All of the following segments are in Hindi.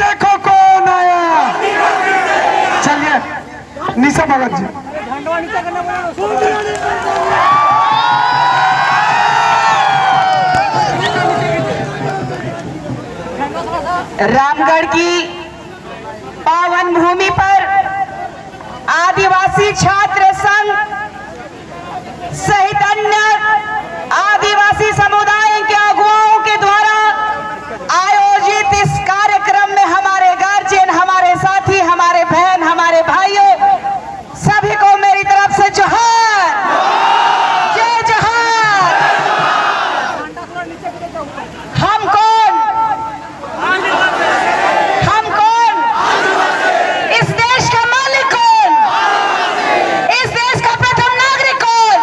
देखो कौन आया। चलिए निशा भगत जी। रामगढ़ की पावन भूमि पर आदिवासी छात्र संघ सहित अन्य आदिवासी समुदाय के अगुवाओं के द्वारा आयोजित इस कार्यक्रम में हमारे गार्जियन, हमारे साथी, हमारे बहन, हमारे भाइयों सभी को मेरी तरफ से जोहार, जय जोहार। हम कौन? हम कौन? इस देश का मालिक कौन? इस देश का प्रथम नागरिक कौन?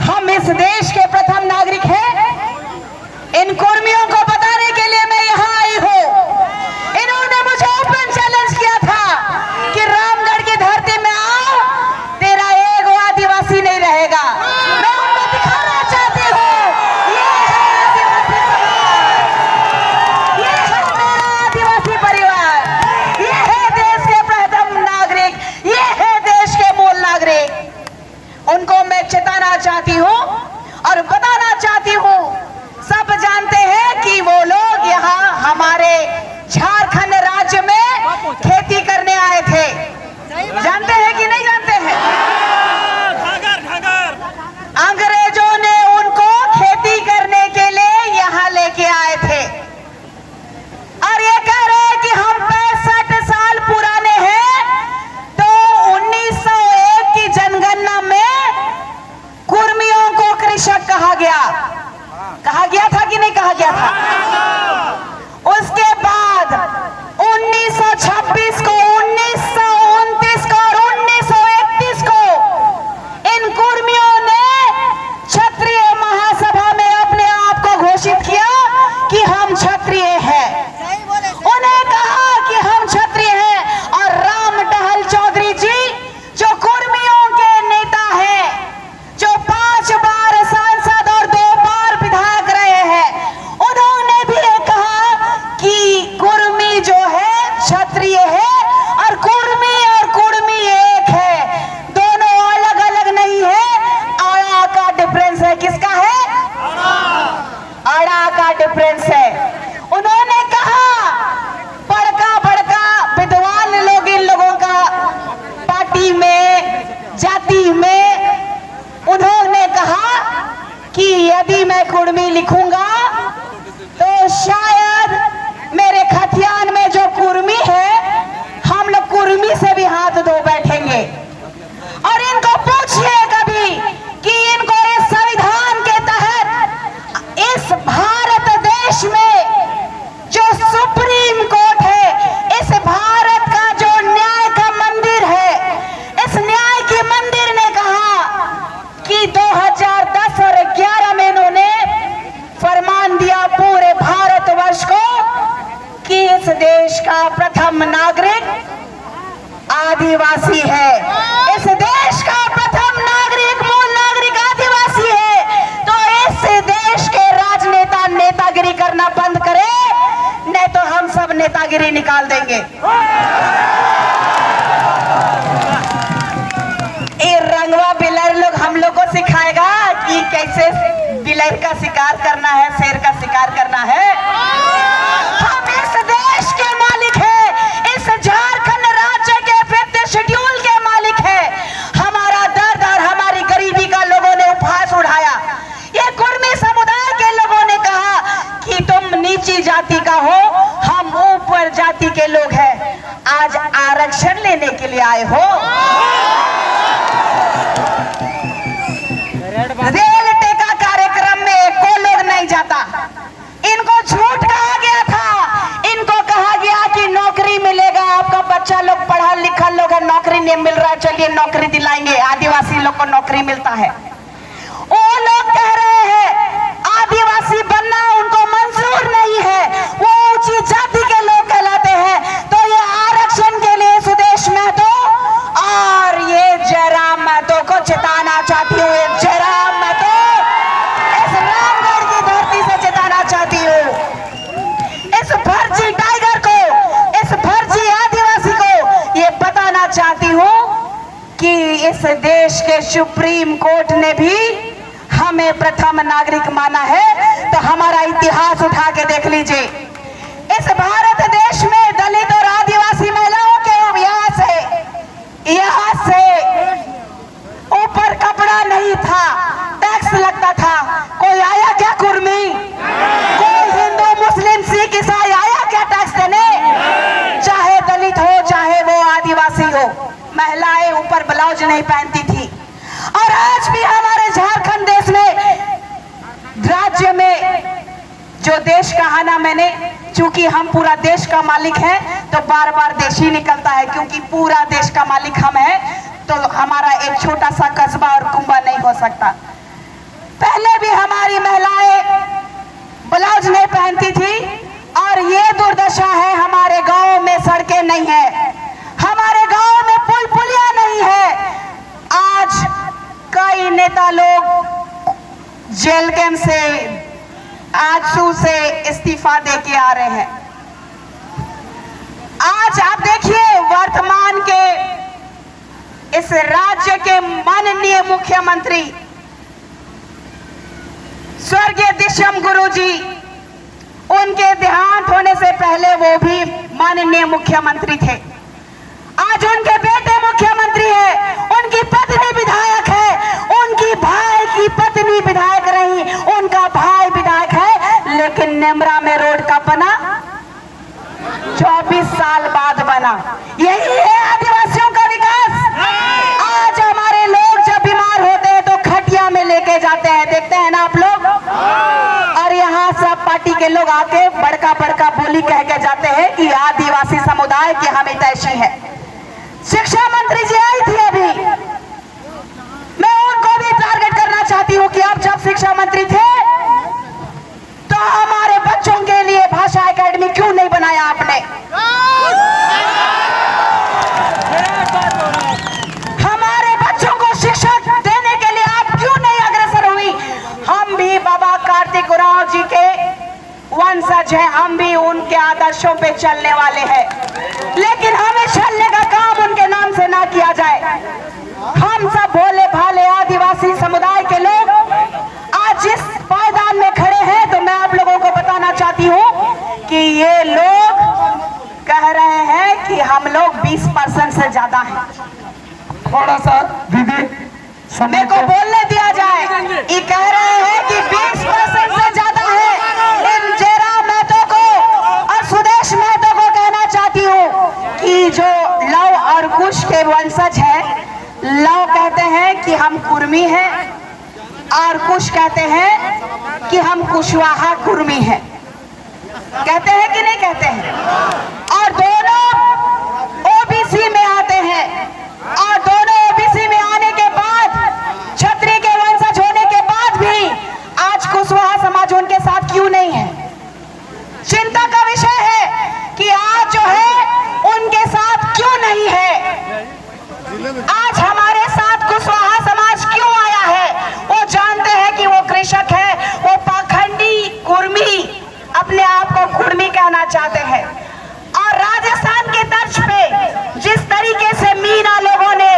हम इस देश के प्रथम नागरिक हैं। इन कुर्मियों को बताने के लिए मैं यहाँ आई हूँ। इन्होंने मुझे ओपन चैलेंज किया था कि रामगढ़ की धरती में आओ, तेरा एक आदिवासी नहीं रहेगा। मैं उनको दिखाना चाहती हूँ, ये है आदिवासी समाज, ये है मेरा आदिवासी परिवार, ये है देश के प्रथम नागरिक, ये है देश के मूल नागरिक। उनको मैं चेताना चाहती हूँ और बताना चाहती हूँ। सब जानते हैं कि वो लोग यहाँ हमारे झारखंड राज्य में खेती करने आए थे। जानते हैं कि नहीं जानते हैं? अंग्रेजों ने उनको खेती करने के लिए यहाँ लेके आए थे और ये कह रहे हैं कि हम 65 साल पुराने हैं। तो 1901 की जनगणना में कुर्मियों को कृषक कहा गया था कि नहीं कहा गया था? उसके बाद 1926 को, 1929 को और 1931 को इन कुर्मियों ने क्षत्रिय महासभा में अपने आप को घोषित किया कि हम क्षत्रिय हैं। उन्हें कहा कि हम क्षत्रिय हैं और राम टहल चौधरी जी जो कुर्मियों के नेता हैं, जो 5 बार सांसद और 2 बार विधायक रहे हैं, उन्होंने भी ये कहा कि कुर्मी जो है क्षत्रिय है और कुर्मी एक है, दोनों अलग अलग नहीं है। आड़ा का डिफरेंस है। किसका है? आड़ा का डिफरेंस है। उन्होंने कहा बड़का विद्वान लोग इन लोगों का पार्टी में, जाति में, उन्होंने कहा कि यदि मैं कुर्मी लिखूंगा तो शायद मेरे खतियान में जो कुर्मी है, हम लोग कुर्मी से भी हाथ धो बैठेंगे। और इनको पूछिए कभी कि इनको इस संविधान के तहत इस भारत देश में जो सुप्रीम कोर्ट है, इस भारत का जो न्याय का मंदिर है, इस न्याय के मंदिर ने कहा कि 2010 और 11 में इन्होंने फरमान दिया पूरे भारतवर्ष को कि इस देश का प्रथम नागरिक आदिवासी है। इस देश का प्रथम नागरिक, मूल नागरिक आदिवासी है। तो इस देश के राजनेता नेतागिरी करना बंद करे, नहीं तो हम सब नेतागिरी निकाल देंगे। ये रंगवा बिलर लोग हम लोग को सिखाएगा कि कैसे बिलर का शिकार करना है, शेर का शिकार करना है। हम इस देश के मालिक हैं, इस झारखंड राज्य के 5th शेड्यूल के मालिक हैं। हमारा दर्द और हमारी गरीबी का लोगों ने उपहास उठाया। ये कुर्मी समुदाय के लोगों ने कहा कि तुम नीची जाति का हो, हम ऊपर जाति के लोग हैं। आज आरक्षण लेने के लिए आए हो। रेल टेका कार्यक्रम में एको लोग नहीं जाता। इनको झूठ कहा गया था। इनको कहा गया कि नौकरी मिलेगा, आपका बच्चा लोग पढ़ा लिखा लोग है, नौकरी नहीं मिल रहा, चलिए नौकरी दिलाएंगे। आदिवासी लोग को नौकरी मिलता है। वो लोग कह रहे हैं आदिवासी बनना उनको मंजूर नहीं है, वो ऊंची जाति के लोग कहलाते हैं। तो ये आरक्षण के लिए सुदेश महतो और ये जयराम महतो को चेताना चाहती हूँ। जयराम महतो इस रामगढ़ की धरती से चेताना चाहती हूँ। इस इस देश के सुप्रीम कोर्ट ने भी हमें प्रथम नागरिक माना है। तो हमारा इतिहास उठा के देख लीजिए, इस भारत देश में दलित और आदिवासी महिलाओं के यहाँ से ऊपर कपड़ा नहीं था, टैक्स लगता था। कोई आया क्या कुर्मी? कोई हिंदू मुस्लिम सिख ईसाई आया क्या टैक्स देने? चाहे दलित हो चाहे वो आदिवासी हो, महिलाएं ऊपर ब्लाउज नहीं पहनती थी। और आज भी हमारे झारखंड देश में, राज्य में, जो देश कहा ना मैंने, चूंकि हम पूरा देश का मालिक हैं तो बार बार देश ही निकलता है, क्योंकि पूरा देश का मालिक हम हैं तो हमारा एक छोटा सा कस्बा और कुंबा नहीं हो सकता। पहले भी हमारी महिलाएं ब्लाउज नहीं पहनती थी और ये दुर्दशा है। हमारे गांव में सड़कें नहीं है, हमारे गांव में पुल पुलिया नहीं है। आज कई नेता लोग जेल कैंप से, आजसू से इस्तीफा दे के आ रहे हैं। आज आप देखिए, वर्तमान के इस राज्य के माननीय मुख्यमंत्री स्वर्गीय दिशम गुरुजी, उनके देहांत होने से पहले वो भी माननीय मुख्यमंत्री थे। आज उनके बेटे मुख्यमंत्री है, उनकी पत्नी विधायक है, उनकी भाई की पत्नी विधायक रही, उनका भाई विधायक है। लेकिन नेमरा में रोड का बना 24 साल बाद बना। यही है आदिवासियों का विकास। आज हमारे लोग जब बीमार होते हैं तो खटिया में लेके जाते हैं, देखते हैं ना आप लोग। और यहाँ सब पार्टी के लोग आके बड़का बड़का बोली कह के जाते हैं कि आदिवासी समुदाय की हमेशा है। शिक्षा मंत्री जी आई थी अभी, मैं उनको भी टारगेट करना चाहती हूँ कि आप जब शिक्षा मंत्री थे तो हमारे बच्चों के लिए भाषा एकेडमी क्यों नहीं बनाया आपने? हमारे बच्चों को शिक्षा देने के लिए आप क्यों नहीं अग्रसर हुई? हम भी बाबा कार्तिक उरांव जी के वंशज हैं, हम भी उनके आदर्शों पे चलने वाले हैं, लेकिन हमें चलने का काम उनके नाम से ना किया जाए। हम सब भोले भाले आदिवासी समुदाय के लोग आज जिस पायदान में खड़े हैं, तो मैं आप लोगों को बताना चाहती हूँ कि ये लोग कह रहे हैं कि हम लोग 20% से ज्यादा हैं। थोड़ा सा दीदी समय को बोलने दिया जाए। ये कह रहे हैं कि 20% से ज्यादा है। इन जयराम महतो को और सुदेश महतो को कहना चाहती हूँ कि जो लव और कुश के वंशज हैं, लव कहते हैं कि हम कुर्मी हैं और कुश कहते हैं कि हम कुशवाहा कुर्मी हैं। कहते हैं कि नहीं कहते हैं? और दोनों ओबीसी में आते हैं, और दोनों ओबीसी में आने के बाद, क्षत्रिय के वंशज होने के बाद भी आज कुशवाहा समाज उनके साथ क्यों नहीं है? चिंता का विषय है कि आज जो है उनके साथ क्यों नहीं है। आज हमारे साथ कुशवाहा समाज क्यों आया है? वो जानते हैं कि वो कृषक है, वो पाखंडी कुर्मी, अपने आप को कुर्मी कहना चाहते हैं। और राजस्थान के तर्ज पे जिस तरीके से मीना लोगों ने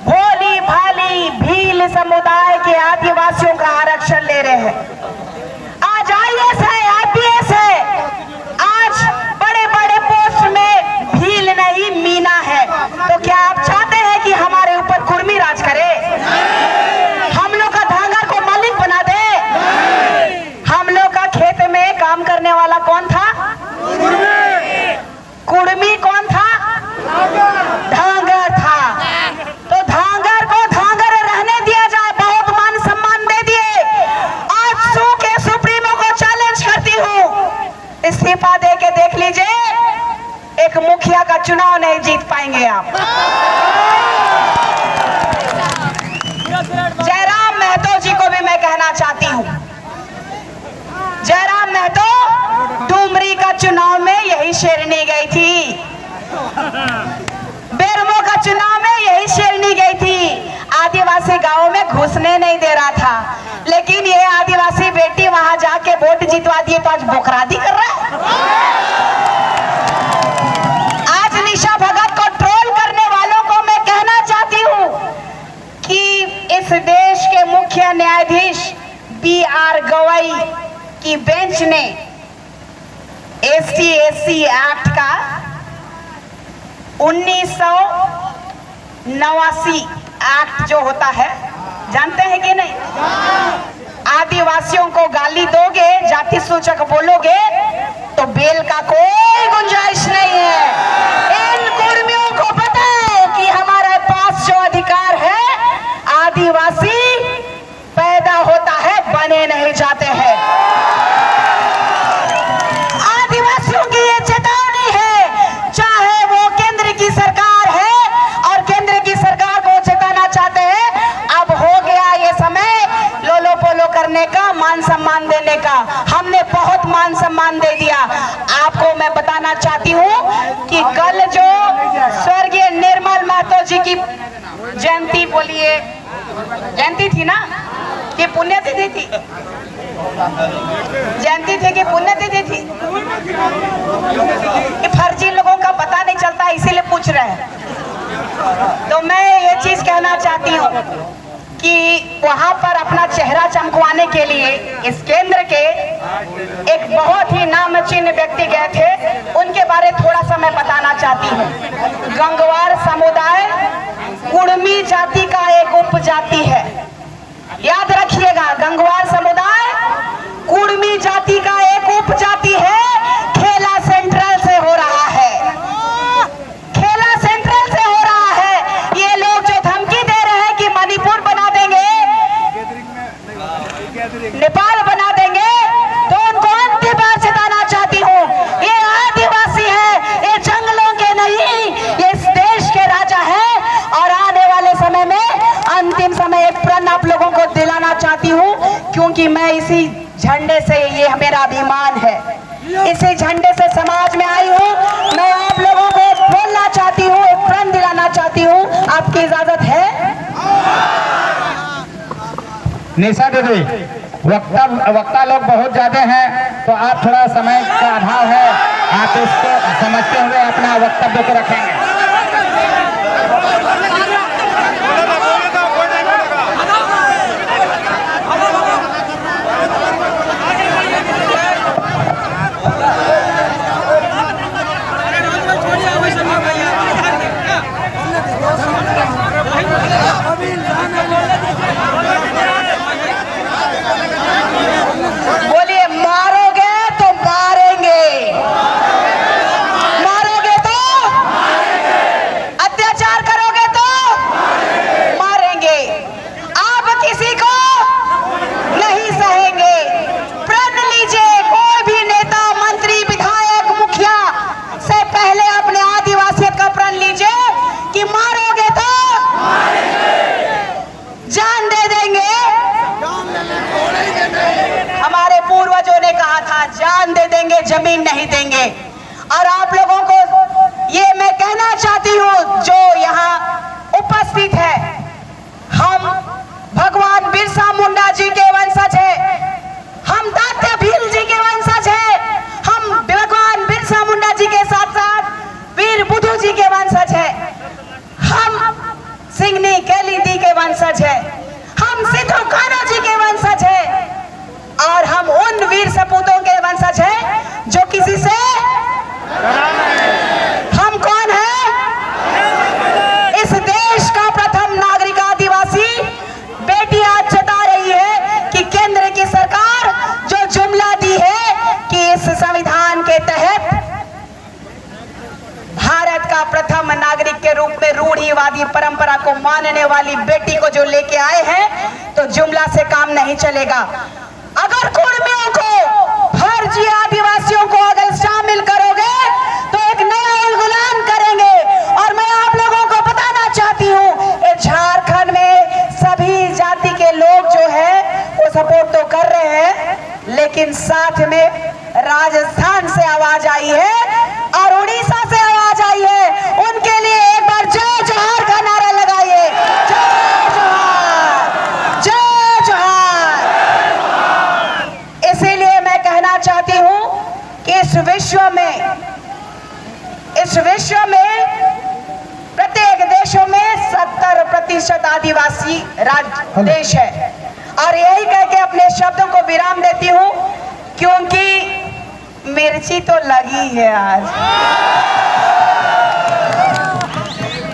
भोली भाली भील समुदाय के आदिवासियों का आरक्षण ले रहे हैं, आज IAS है, IPS है, आज बड़े बड़े पोस्ट में भील नहीं मीना है। तो क्या आप चाहते हैं कि हमारे ऊपर कुर्मी राज करे? हम लोग का धांगा को मालिक बना दे? हम लोग का खेत में काम करने वाला कौन था? कुर्मी कौन था? धांगर था। तो धांगर को धांगर रहने दिया जाए, बहुत मान सम्मान दे दिए। आज सू के सुप्रीमो को चैलेंज करती हूँ, इस्तीफा दे के देख लीजिए, एक मुखिया का चुनाव नहीं जीत पाएंगे आप। जयराम महतो जी को भी मैं कहना चाहती हूँ, जयराम महतो डुमरी का चुनाव में यही शेरनी गई थी, बेरमो का चुनाव में यही शेरनी गई थी। आदिवासी गांवों में घुसने नहीं दे रहा था, लेकिन ये आदिवासी बेटी वहां जाके वोट जितवा दिए तो आज बोखरादी कर रहा है। आज निशा भगत को ट्रोल करने वालों को मैं कहना चाहती हूँ ST/SC एक्ट का 1989 एक्ट जो होता है, जानते हैं कि नहीं? आदिवासियों को गाली दोगे, जाति सूचक बोलोगे तो बेल का कोई गुंजाइश नहीं है। इन कुर्मियों को पता है कि हमारे पास जो अधिकार है, आदिवासी पैदा होता है, बने नहीं जाते हैं। आदिवासियों की ये चेतावनी है, चाहे वो केंद्र की सरकार है और केंद्र की सरकार को चेताना चाहते हैं। अब हो गया ये समय लोलो पोलो करने का, मान सम्मान देने का। हमने बहुत मान सम्मान दे दिया। आपको मैं बताना चाहती हूँ कि कल जो स्वर्गीय निर्मल महतो जी की जयंती, बोलिए जयंती थी ना कि पुण्यतिथि थी? जयंती थी कि पुण्यतिथि थी? कि फर्जी लोगों का पता नहीं चलता, इसीलिए पूछ रहे हैं। तो मैं ये चीज कहना चाहती हूँ कि वहां पर अपना चेहरा चमकवाने के लिए इस केंद्र के एक बहुत ही नामचीन व्यक्ति गए थे, उनके बारे थोड़ा सा मैं बताना चाहती हूँ। गंगवार समुदाय कुड़मी जाति का एक उपजाति है। याद रखिएगा, गंगवार समुदाय कुड़मी जाति का एक उपजाति है। खेला सेंट्रल से हो रहा है, खेला सेंट्रल से हो रहा है। ये लोग जो धमकी दे रहे हैं कि मणिपुर बना देंगे, नेपाल बना देंगे, तो उनको अंतिम बार चेताना चाहती हूँ, ये आदिवासी है, ये जंगलों के नहीं, ये इस देश के राजा है। और आने वाले समय में अंतिम समय एक प्रण आप लोगों को दिलाना चाहती हूँ, क्योंकि मैं इसी झंडे से, ये मेरा अभिमान है, इसी झंडे से समाज में आई हूँ। मैं आप लोगों को बोलना चाहती हूँ, एक प्रण दिलाना चाहती हूँ। आपकी इजाजत है? निशा दीदी, वक्ता लोग बहुत ज्यादा हैं, तो आप थोड़ा समय का अभाव है, आप इसको समझते हुए अपना वक्तव्य को रखेंगे। बोलिए, मारोगे तो मारेंगे, मारोगे तो अत्याचार करोगे तो मारेंगे। आप किसी को नहीं सहेंगे। प्रण लीजिए, कोई भी नेता, मंत्री, विधायक, मुखिया से पहले अपने आदिवासियत का प्रण लीजिए कि मारोगे तो जान दे देंगे। हमारे पूर्वजों ने कहा था, जान दे देंगे, जमीन नहीं देंगे। और आप लोगों को ये मैं कहना चाहती हूँ, जो यहाँ उपस्थित है, हम भगवान बिरसा मुंडा जी के वंशज हैं, हम तात्या भील जी के वंशज हैं, हम भगवान बिरसा मुंडा जी के साथ साथ वीर बुद्धू जी के वंशज हैं, हम सिंगनी कैलीदी के वंशज हैं, हम सिद्धू कान्हा जी के वंशज हैं, और हम उन वीर सपूतों के वंशज हैं जो किसी से, हम कौन हैं? इस देश का प्रथम नागरिक आदिवासी बेटी आज जता रही है कि केंद्र की सरकार जो जुमला दी है कि इस संविधान के तहत भारत का प्रथम नागरिक के रूप में रूढ़िवादी परंपरा को मानने वाली बेटी को जो लेके आए हैं, तो जुमला से काम नहीं चलेगा। अगर कुर्मियों को, फर्जी आदिवासियों को अगर शामिल करोगे तो एक नया उलगुलान करेंगे। और मैं आप लोगों को बताना चाहती हूँ, झारखंड में सभी जाति के लोग जो है वो सपोर्ट तो कर रहे हैं, लेकिन साथ में राजस्थान से आवाज आई है और उड़ीसा से आवाज आई है। उनके लिए एक बार जय जोहार का नारा लगाइए। जय जोहार, जय जोहार। इसीलिए मैं कहना चाहती हूँ कि इस विश्व में प्रत्येक देशों में 70% आदिवासी देश है। और यही कह के अपने शब्दों को विराम देती हूँ, क्योंकि मिर्ची तो लगी है आज।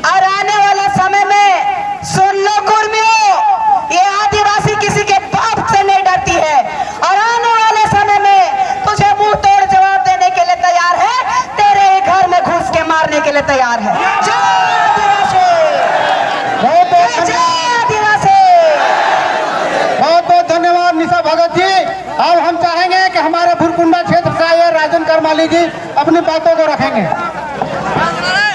और आने वाले समय में सुन लो कुर्मियों, ये आदिवासी किसी के बाप से नहीं डरती है और आने वाले समय में तुझे मुंह तोड़ जवाब देने के लिए तैयार है, तेरे ही घर में घुस के मारने के लिए तैयार है। जय आदिवासी, जय आदिवासी। बहुत बहुत धन्यवाद निशा भगत जी। अब हम चाहेंगे कि हमारे भुरकुंडा क्षेत्र से ये राजन करमाली जी अपनी बातों को रखेंगे।